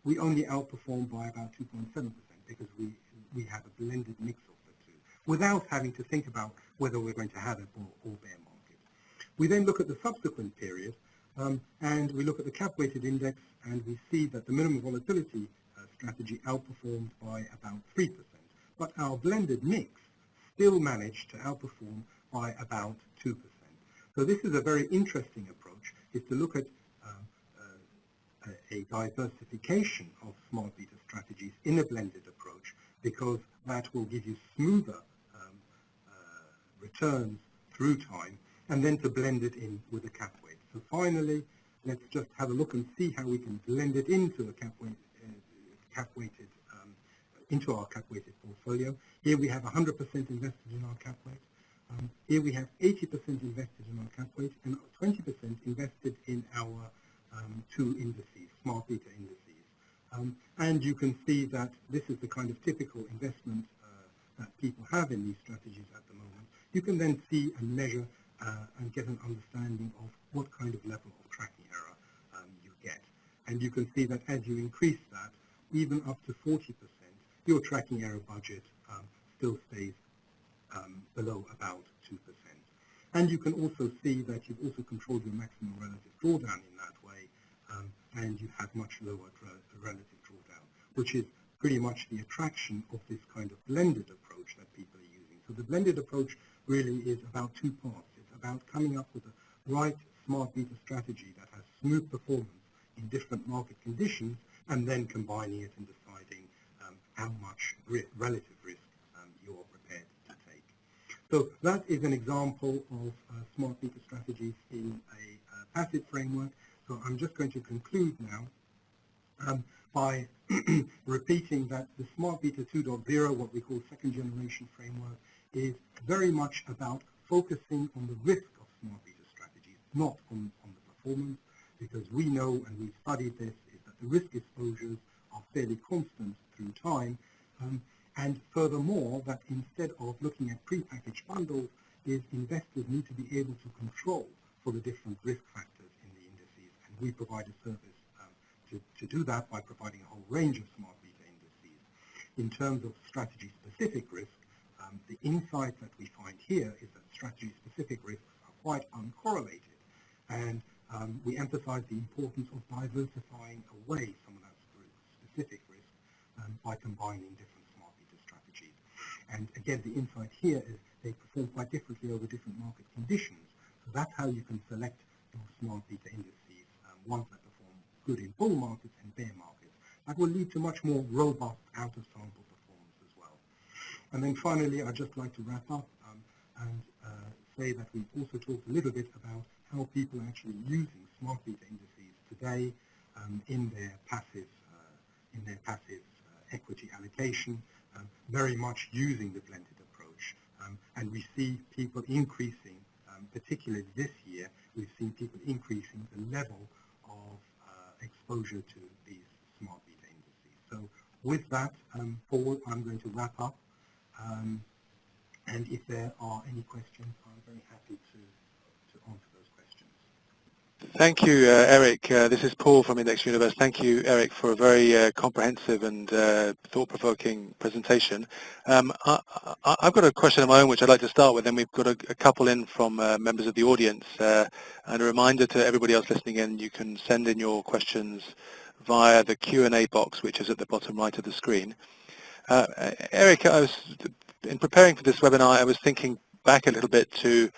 we only outperform by about 2.7% because we have a blended mix of the two, without having to think about whether we're going to have a bull or bear market. We then look at the subsequent period, and we look at the cap-weighted index, and we see that the minimum volatility strategy outperformed by about 3%, but our blended mix still managed to outperform by about 2%. So this is a very interesting approach, is to look at a diversification of smart beta strategies in a blended approach, because that will give you smoother returns through time, and then to blend it in with a cap weight. So finally, let's just have a look and see how we can blend it into a into our cap-weighted portfolio. Here we have 100% invested in our cap weight. Here we have 80% invested in our cap weight and 20% invested in our two indices, smart beta indices. And you can see that this is the kind of typical investment that people have in these strategies at the moment. You can then see and measure and get an understanding of what kind of level of tracking error you get. And you can see that as you increase that, even up to 40%, your tracking error budget still stays below about 2%. And you can also see that you've also controlled your maximum relative drawdown in that way, and you have much lower relative drawdown, which is pretty much the attraction of this kind of blended approach that people are using. So the blended approach really is about two parts. It's about coming up with the right smart beta strategy that has smooth performance in different market conditions, and then combining it and deciding how much relative risk you're prepared to take. So that is an example of smart beta strategies in a passive framework. So I'm just going to conclude now by repeating that the Smart Beta 2.0, what we call second generation framework, is very much about focusing on the risk of Smart Beta strategies, not on the performance, because we know, and we've studied this, is that the risk exposures are fairly constant through time, and furthermore, that instead of looking at prepackaged bundles, is investors need to be able to control for the different risk factors in the indices, and we provide a service to do that by providing a whole range of Smart Beta indices. In terms of strategy-specific risk, the insight that we find here is that strategy-specific risks are quite uncorrelated, and we emphasize the importance of diversifying away some of that specific risk by combining different Smart Beta strategies. And again, the insight here is they perform quite differently over different market conditions, so that's how you can select those Smart Beta indices, ones that perform good in bull markets and bear markets. That will lead to much more robust out-of-sample performance as well. And then finally, I'd just like to wrap up and say that we've also talked a little bit about how people are actually using Smart Beta indices today in their passive equity allocation, very much using the blended approach. And we see people increasing, particularly this year, we've seen people increasing the level of exposure to these Smart Beta indices. So with that, Paul, I'm going to wrap up. And if there are any questions, I'm very happy to answer those questions. Thank you, Eric. This is Paul from Index Universe. Thank you, Eric, for a very comprehensive and thought-provoking presentation. I've got a question of my own which I'd like to start with, and we've got a couple in from members of the audience. And a reminder to everybody else listening in, you can send in your questions via the Q&A box, which is at the bottom right of the screen. Eric, in preparing for this webinar, I was thinking back a little bit to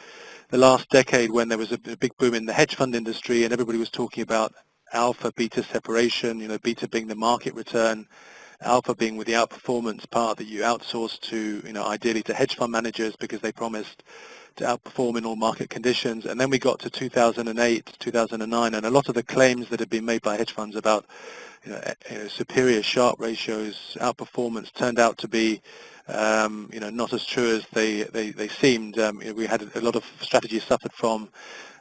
the last decade when there was a big boom in the hedge fund industry and everybody was talking about alpha beta separation, beta being the market return, alpha being with the outperformance part that you outsource to, ideally to hedge fund managers because they promised to outperform in all market conditions. And then we got to 2008, 2009, and a lot of the claims that had been made by hedge funds about superior Sharpe ratios, outperformance, turned out to be not as true as they seemed. We had a lot of strategies suffered from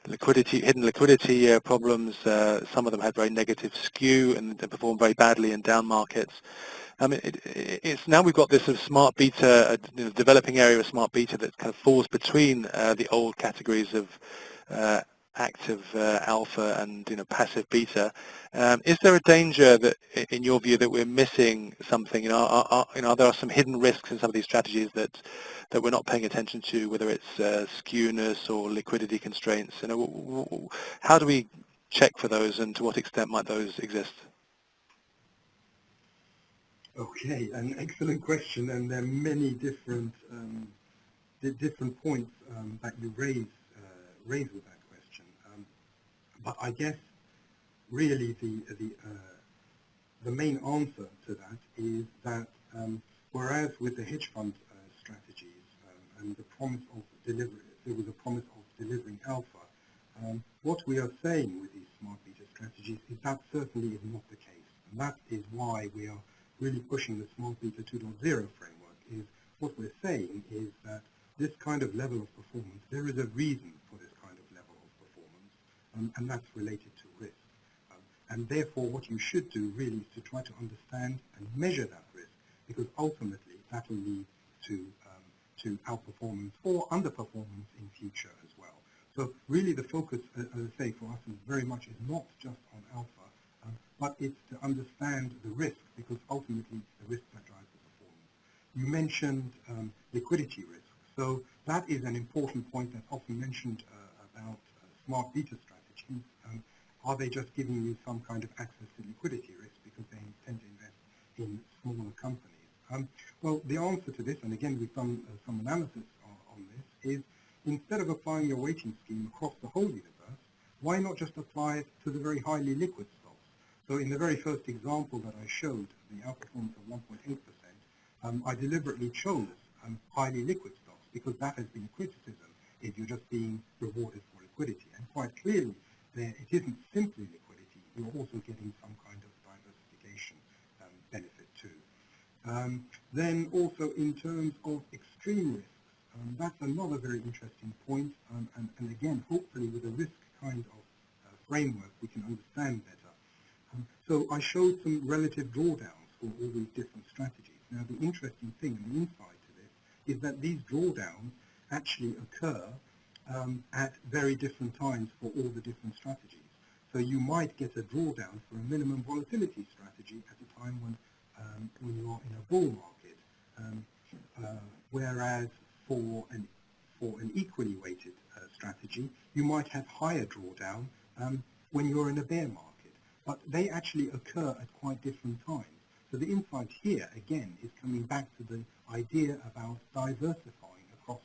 hidden liquidity problems. Some of them had very negative skew and performed very badly in down markets. It's now we've got this sort of Smart Beta, developing area of Smart Beta that kind of falls between the old categories of active alpha and passive beta. Is there a danger that, in your view, that we're missing something? There are some hidden risks in some of these strategies that we're not paying attention to, whether it's skewness or liquidity constraints. How do we check for those, and to what extent might those exist? Okay, an excellent question, and there are many different points that you raise with that question. But I guess really the main answer to that is that whereas with the hedge fund strategies and the promise of delivery, there was a promise of delivering alpha. What we are saying with these Smart Beta strategies is that certainly is not the case, and that is why we are really pushing the Smart Beta 2.0 framework. Is what we're saying is that this kind of level of performance, there is a reason for this kind of level of performance, and that's related to risk. And therefore, what you should do really is to try to understand and measure that risk, because ultimately that will lead to outperformance or underperformance in future as well. So really the focus, as I say, for us is very much is not just on alpha, but it's to understand the risk, because ultimately it's the risk that drives the performance. You mentioned liquidity risk. So that is an important point that's often mentioned about Smart Beta strategies. Are they just giving you some kind of access to liquidity risk because they intend to invest in smaller companies? Well, the answer to this, and again we've done some analysis on this, is instead of applying your weighting scheme across the whole universe, why not just apply it to the very highly liquid stocks? So in the very first example that I showed, the outperformance of 1.8%, I deliberately chose highly liquid stocks because that has been a criticism, if you're just being rewarded for liquidity. And quite clearly, it isn't simply liquidity, you're also getting some kind of diversification. Then also in terms of extreme risks, that's another very interesting point, and again, hopefully with a risk kind of framework we can understand better. So I showed some relative drawdowns for all these different strategies. Now the interesting thing and the insight to this is that these drawdowns actually occur at very different times for all the different strategies. So you might get a drawdown for a minimum volatility strategy at a time when you're in a bull market, whereas for an equally weighted strategy, you might have higher drawdown when you're in a bear market. But they actually occur at quite different times. So the insight here, again, is coming back to the idea about diversifying across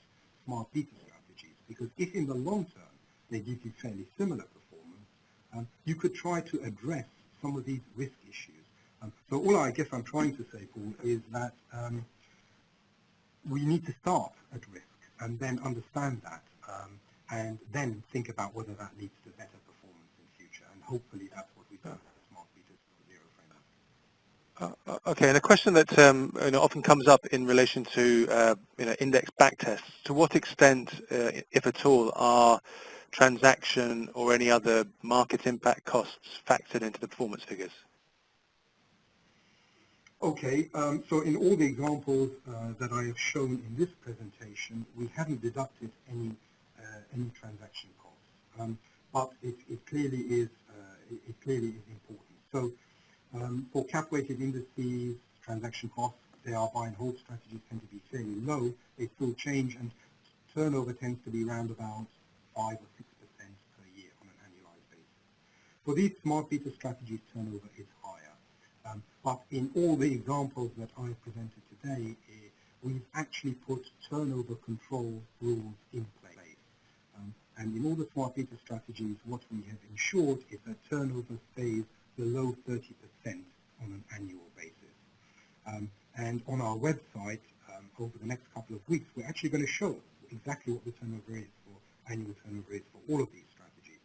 smart beta strategies, because if in the long term they give you fairly similar performance, you could try to address some of these risk issues. So all I guess I'm trying to say, Paul, is that we need to start at risk and then understand that, and then think about whether that leads to better performance in future. And hopefully that's what we've done with the Smart Beta Zero framework. Okay, and a question that often comes up in relation to index backtests. To what extent, if at all, are transaction or any other market impact costs factored into the performance figures? Okay, so in all the examples that I have shown in this presentation, we haven't deducted any transaction costs, but it clearly is important. So for cap-weighted indices, transaction costs, they are buy and hold strategies tend to be fairly low. They still change, and turnover tends to be around about 5 or 6% per year on an annualized basis. For these smart beta strategies, turnover is higher. But in all the examples that I've presented today, we've actually put turnover control rules in place. And in all the smart beta strategies, what we have ensured is that turnover stays below 30% on an annual basis. And on our website, over the next couple of weeks, we're actually going to show exactly what the turnover is for annual turnover is for all of these strategies.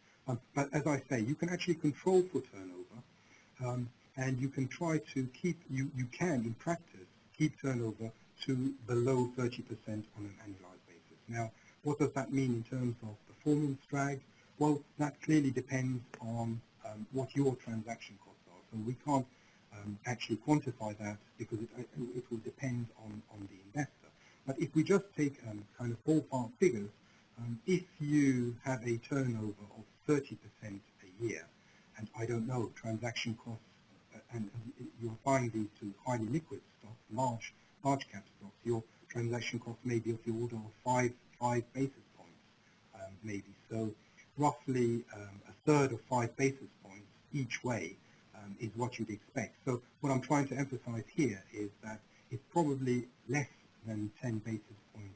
But as I say, you can actually control for turnover, and you can try to keep, you can in practice, keep turnover to below 30% on an annualized basis. Now, what does that mean in terms of performance drag? Well, that clearly depends on what your transaction costs are. So we can't actually quantify that because it will depend on the investor. But if we just take kind of ballpark figures, if you have a turnover of 30% a year, and I don't know, transaction costs, and you're buying these to highly liquid stocks, large cap stocks, your transaction cost may be of the order of 5 basis points, maybe. So roughly a third of 5 basis points each way is what you'd expect. So what I'm trying to emphasize here is that it's probably less than 10 basis points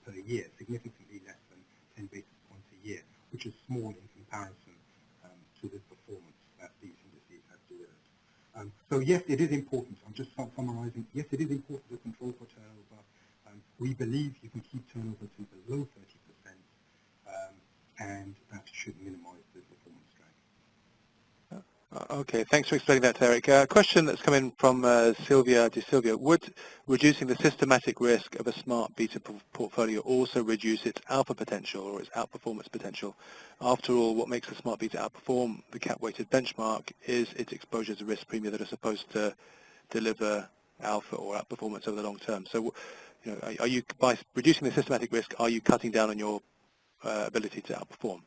per year, significantly less than 10 basis points a year, which is small in comparison to the performance that these indices have delivered. So yes, it is important. I'm just summarizing. Yes, it is important to control for turnover. We believe you can keep turnover to below 30%, and that should minimize the performance drag. Okay, thanks for explaining that, Eric. A question that's come in from Sylvia De Silvia. Would reducing the systematic risk of a smart beta portfolio also reduce its alpha potential or its outperformance potential? After all, what makes a smart beta outperform the cap-weighted benchmark is its exposure to risk premia that are supposed to deliver alpha or outperformance over the long term. So, are you, by reducing the systematic risk, are you cutting down on your ability to outperform?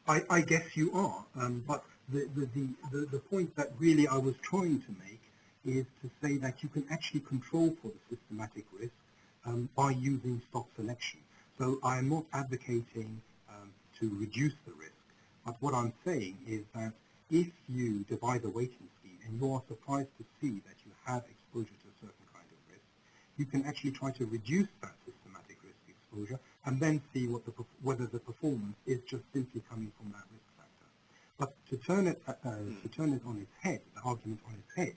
I guess you are, but the point that really I was trying to make is to say that you can actually control for the systematic risk by using stock selection. So I am not advocating to reduce the risk, but what I'm saying is that if you devise a weighting scheme and you are surprised to see that you have exposure to a certain kind of risk, you can actually try to reduce that systematic risk exposure and then see whether the performance is just simply coming from that risk factor. But to turn it on its head, the argument on its head,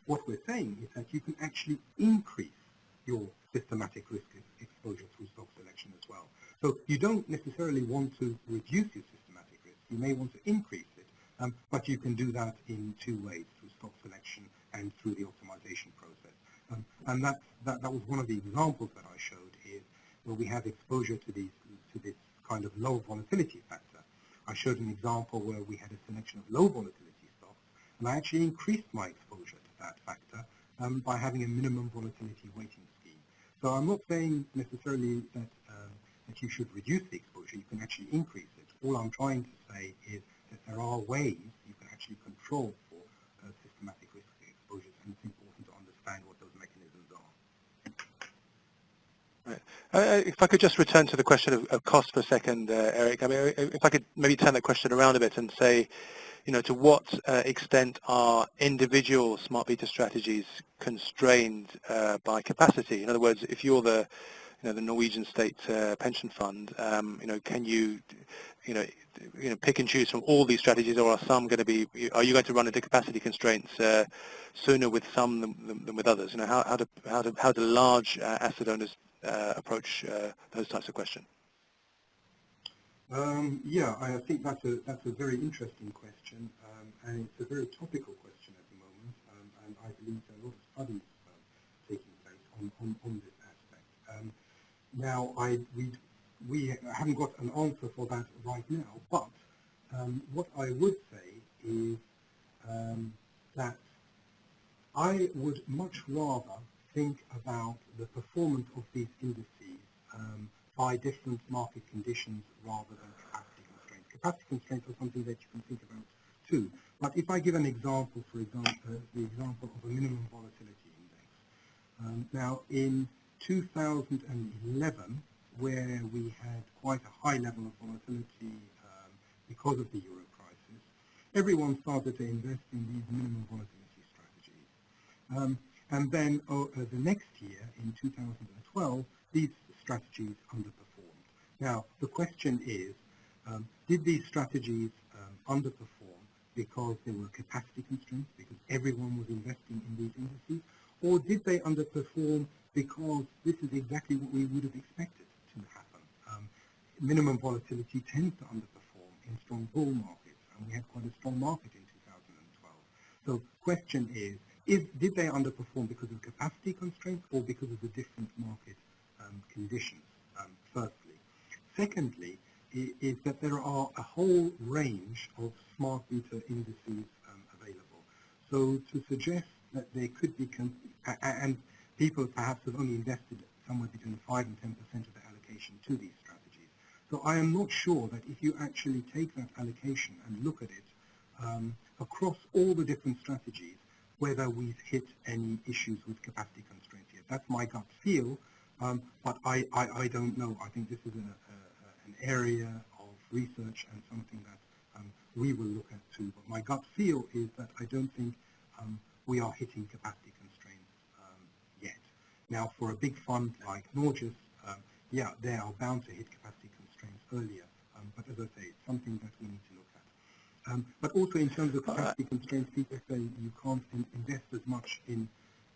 what we're saying is that you can actually increase your systematic risk exposure through stock selection as well. So you don't necessarily want to reduce your systematic risk. You may want to increase it, but you can do that in two ways, through stock selection and through the optimization process. And that was one of the examples that I showed is where we have exposure to this kind of low volatility factor. I showed an example where we had a selection of low volatility stocks, and I actually increased my exposure to that factor by having a minimum volatility weighting scheme. So I'm not saying necessarily that that you should reduce the exposure. You can actually increase it. All I'm trying to say is that there are ways you can actually control for systematic risk exposures, and it's important to understand what those mechanisms are. Right. If I could just return to the question of cost for a second, Eric. I mean, if I could maybe turn that question around a bit and say, to what extent are individual smart beta strategies constrained by capacity? In other words, if you're the Norwegian state pension fund, can you, pick and choose from all these strategies, or are some going to be? Are you going to run into capacity constraints sooner with some than with others? How do large asset owners approach those types of questions? Yeah, I think that's a very interesting question, and it's a very topical question at the moment, and I believe there are a lot of studies taking place on this aspect. Now, we haven't got an answer for that right now, but what I would say is that I would much rather think about the performance of these indices by different market conditions rather than capacity constraints. Capacity constraints are something that you can think about too. But if I give an example, for example, the example of a minimum volatility index. Now, in 2011, where we had quite a high level of volatility because of the euro crisis, everyone started to invest in these minimum volatility strategies. And then the next year, in 2012, these strategies underperformed. Now, the question is, did these strategies underperform because there were capacity constraints, because everyone was investing in these indices, or did they underperform because this is exactly what we would have expected to happen? Minimum volatility tends to underperform in strong bull markets, and we had quite a strong market in 2012. So question is did they underperform because of capacity constraints or because of the different market conditions, firstly? Secondly, is that there are a whole range of smart beta indices available. So to suggest that there could be, and people perhaps have only invested somewhere between 5 and 10% of the allocation to these strategies. So I am not sure that if you actually take that allocation and look at it across all the different strategies, whether we've hit any issues with capacity constraints yet. That's my gut feel, but I don't know. I think this is an area of research and something that we will look at too. But my gut feel is that I don't think we are hitting capacity constraints yet. Now, for a big fund like Norges, yeah, they are bound to hit capacity constraints earlier. But as I say, it's something that we need to look at. But also in terms of capacity constraints, people say you can't invest as much in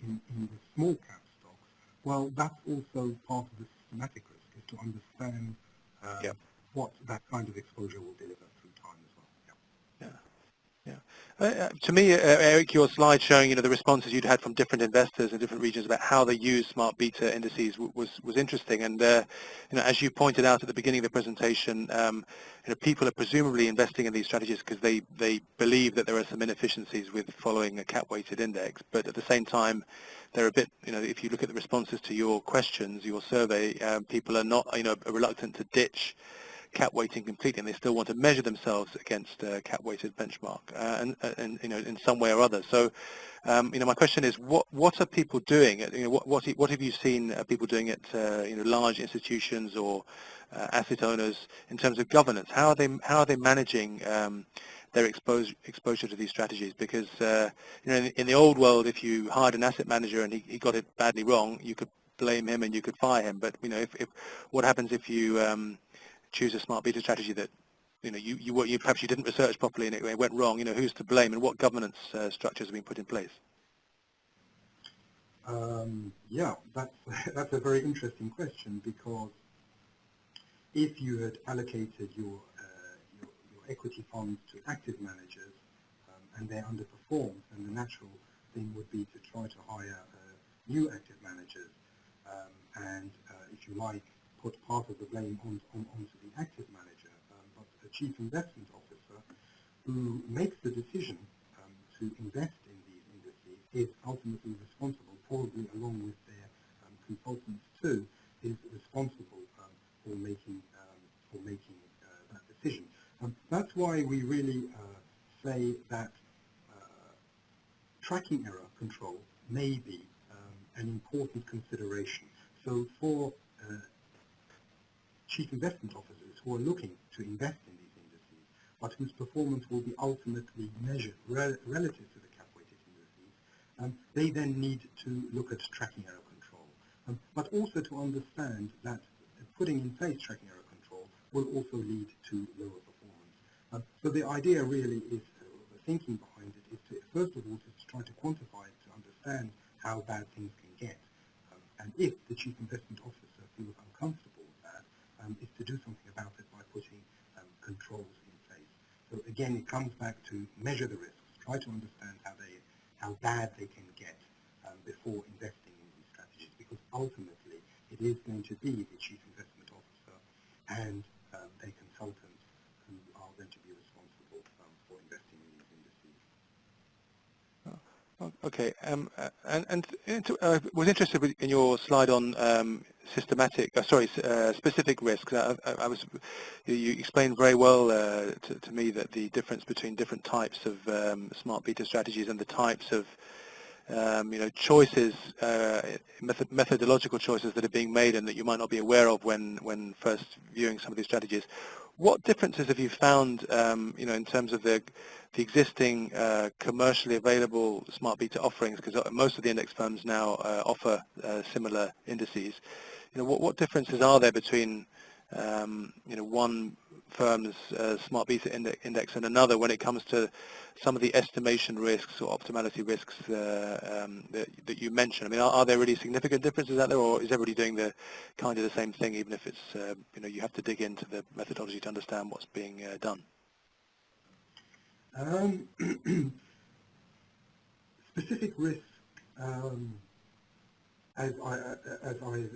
the small cap stocks. Well, that's also part of the systematic risk, is to understand what that kind of exposure will deliver through time as well. To me, Eric, your slide showing the responses you'd had from different investors in different regions about how they use smart beta indices was interesting. And as you pointed out at the beginning of the presentation, people are presumably investing in these strategies because they believe that there are some inefficiencies with following a cap-weighted index. But at the same time, they're a bit, if you look at the responses to your questions, your survey, people are not, reluctant to ditch cap weighting completely, and they still want to measure themselves against a cap weighted benchmark, and in some way or other. So, my question is, what are people doing? What have you seen people doing at large institutions or asset owners in terms of governance? How are they managing their exposure to these strategies? Because in the old world, if you hired an asset manager and he got it badly wrong, you could blame him and you could fire him. But if what happens if you choose a smart beta strategy that you perhaps you didn't research properly and it went wrong? Who's to blame, and what governance structures have been put in place? Yeah, that's a very interesting question, because if you had allocated your equity funds to active managers and they underperformed, then the natural thing would be to try to hire new active managers and, if you like, put part of the blame onto the active manager. But the chief investment officer who makes the decision to invest in these indices is ultimately responsible, probably along with their consultants too, is responsible for making that decision. That's why we really say that tracking error control may be an important consideration. So for chief investment officers who are looking to invest in these indices, but whose performance will be ultimately measured relative to the cap-weighted indices, they then need to look at tracking error control, but also to understand that putting in place tracking error control will also lead to lower performance. So the idea really is, the thinking behind it is to, first of all, to try to quantify it, to understand how bad things can get. And if the chief investment officer feels uncomfortable with that, is to do something about it by putting controls in place. So again, it comes back to measure the risks, try to understand how bad they can get before investing in these strategies, because ultimately it is going to be the chief investment officer and their consultants who are going to be responsible for investing in these indices. Okay, I was interested in your slide on specific risks. You explained very well to me that the difference between different types of smart beta strategies and the types of choices, methodological choices that are being made and that you might not be aware of when first viewing some of these strategies. What differences have you found, in terms of the existing commercially available smart beta offerings? Because most of the index firms now offer similar indices. What differences are there between one firm's smart beta index and another when it comes to some of the estimation risks or optimality risks that you mentioned? I mean, are there really significant differences out there, or is everybody doing the kind of the same thing, even if it's you have to dig into the methodology to understand what's being done? Specific risk, as I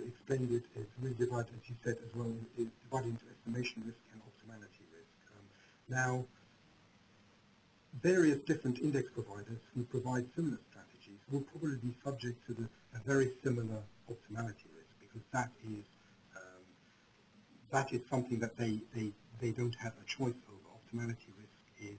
explained it, is really divided, as you said as well, is divided into estimation risk and optimality risk. Now, various different index providers who provide similar strategies will probably be subject to a very similar optimality risk, because that is something that they don't have a choice over. Optimality risk is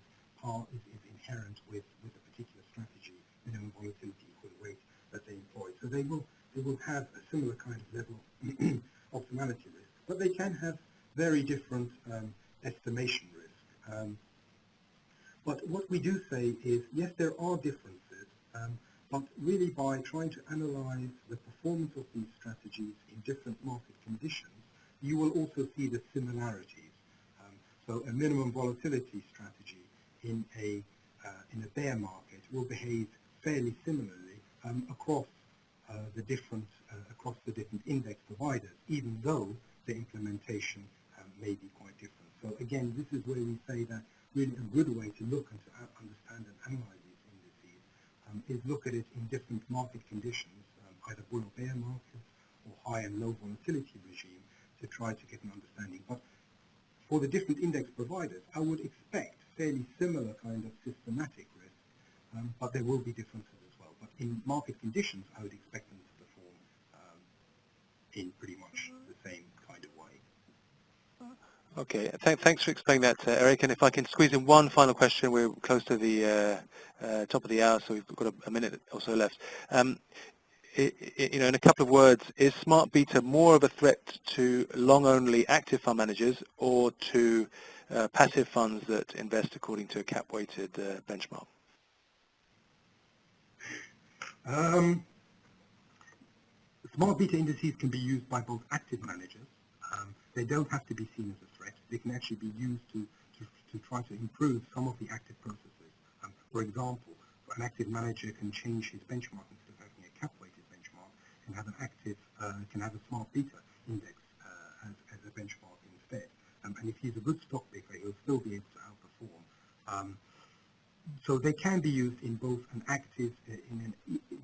inherent with a particular strategy, minimum volatility, equal weight that they employ. So they will have a similar kind of level of optimality risk, but they can have very different estimation risk. But what we do say is, yes, there are differences, but really by trying to analyze the performance of these strategies in different market conditions, you will also see the similarities. So a minimum volatility strategy in a bear market will behave fairly similarly across the different index providers, even though the implementation may be quite different. So again, this is where we say that really a good way to look and to understand and analyze these indices is look at it in different market conditions, either bull or bear markets or high and low volatility regime, to try to get an understanding. But for the different index providers, I would expect fairly similar kind of systematic risk, but there will be differences as well. But in market conditions, I would expect them to perform in pretty much the same kind of way. Okay, thanks for explaining that, Eric. And if I can squeeze in one final question, we're close to the top of the hour, so we've got a minute or so left. In a couple of words, is smart beta more of a threat to long-only active fund managers or to passive funds that invest according to a cap-weighted benchmark? Smart beta indices can be used by both active managers. They don't have to be seen as a threat. They can actually be used to try to improve some of the active processes. For example, an active manager can change his benchmark instead of having a cap-weighted benchmark, and have an active, can have a smart beta index as a benchmark instead. And if he's a good stock picker, he'll still be able to outperform. So they can be used in both an active,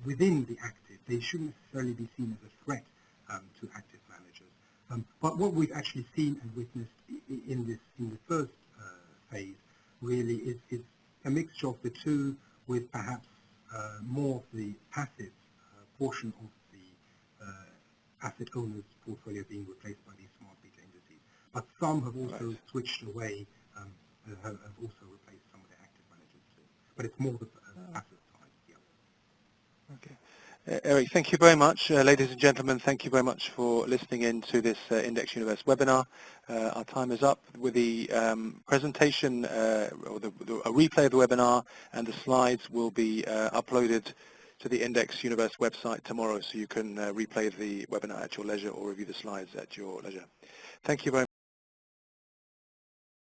within the active. They shouldn't necessarily be seen as a threat to active managers. But what we've actually seen and witnessed in the first phase really is a mixture of the two, with perhaps more of the passive portion of the asset owner's portfolio being replaced by these smart beta indices. But some have also switched away, have also replaced some of the active managers too. But it's more the passive side. Yeah. Okay. Eric, thank you very much. Ladies and gentlemen, thank you very much for listening in to this Index Universe webinar. Our time is up with the presentation, or a replay of the webinar, and the slides will be uploaded to the Index Universe website tomorrow, so you can replay the webinar at your leisure or review the slides at your leisure. Thank you very much.